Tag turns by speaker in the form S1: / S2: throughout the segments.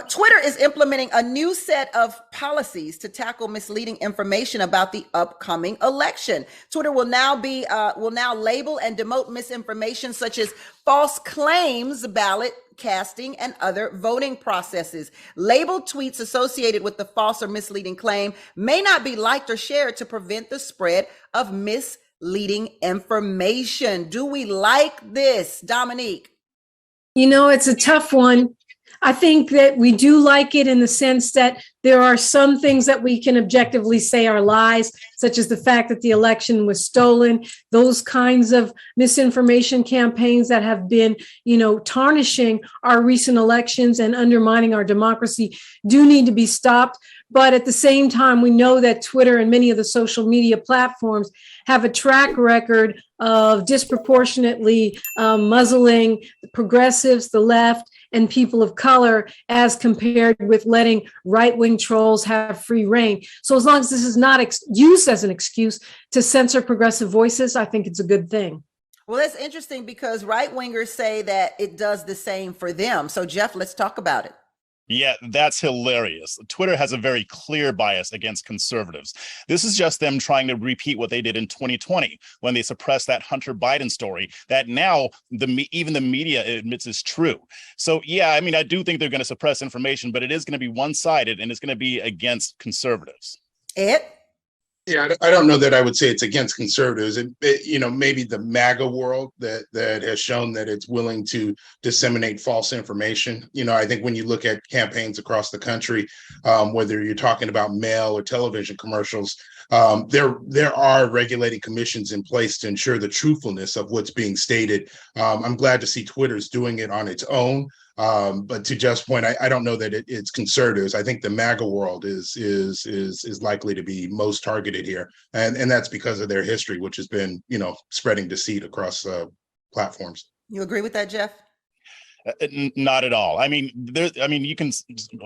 S1: Twitter is implementing a new set of policies to tackle misleading information about the upcoming election. Twitter will now label and demote misinformation such as false claims, ballot casting, and other voting processes. Labeled tweets associated with the false or misleading claim may not be liked or shared to prevent the spread of misleading information. Do we like this, Dominique?
S2: It's a tough one. I think that we do like it in the sense that there are some things that we can objectively say are lies, such as the fact that the election was stolen. Those kinds of misinformation campaigns that have been, tarnishing our recent elections and undermining our democracy do need to be stopped. But at the same time, we know that Twitter and many of the social media platforms have a track record of disproportionately muzzling the progressives, the left, and people of color as compared with letting right-wing trolls have free reign. So as long as this is not used as an excuse to censor progressive voices, I think it's a good thing.
S1: Well, that's interesting because right-wingers say that it does the same for them. So Jeff, let's talk about it.
S3: Yeah, that's hilarious. Twitter has a very clear bias against conservatives. This is just them trying to repeat what they did in 2020 when they suppressed that Hunter Biden story that now even the media admits is true. So, yeah, I do think they're going to suppress information, but it is going to be one-sided and it's going to be against conservatives.
S1: Ed?
S4: Yeah, I don't know that I would say it's against conservatives. Maybe the MAGA world that has shown that it's willing to disseminate false information. I think when you look at campaigns across the country, whether you're talking about mail or television commercials, there are regulating commissions in place to ensure the truthfulness of what's being stated. I'm glad to see Twitter's doing it on its own. But to Jeff's point, I don't know that it's conservatives. I think the MAGA world is likely to be most targeted here, and that's because of their history, which has been spreading deceit across platforms.
S1: You agree with that, Jeff?
S3: Not at all. You can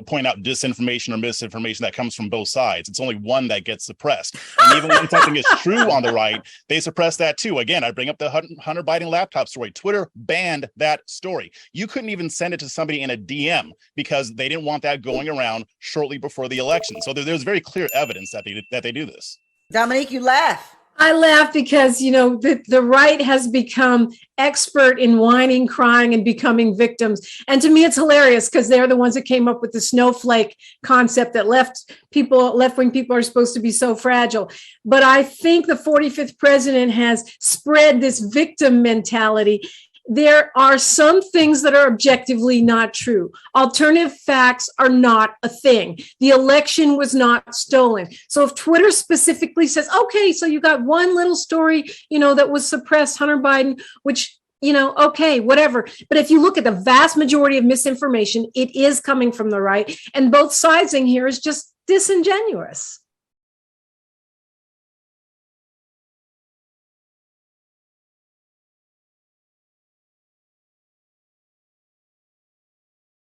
S3: point out disinformation or misinformation that comes from both sides. It's only one that gets suppressed. And even when something is true on the right, they suppress that too. Again, I bring up the Hunter Biden laptop story. Twitter banned that story. You couldn't even send it to somebody in a DM because they didn't want that going around shortly before the election. So there's very clear evidence that they do this.
S1: Dominique, you laugh.
S2: I laugh because, the right has become expert in whining, crying, and becoming victims. And to me, it's hilarious because they're the ones that came up with the snowflake concept that left-wing people are supposed to be so fragile. But I think the 45th president has spread this victim mentality. There are some things that are objectively not true. Alternative facts are not a thing. The election was not stolen. So if Twitter specifically says, okay, so you got one little story, that was suppressed, Hunter Biden, which, okay, whatever. But if you look at the vast majority of misinformation, it is coming from the right. And both sides in here is just disingenuous.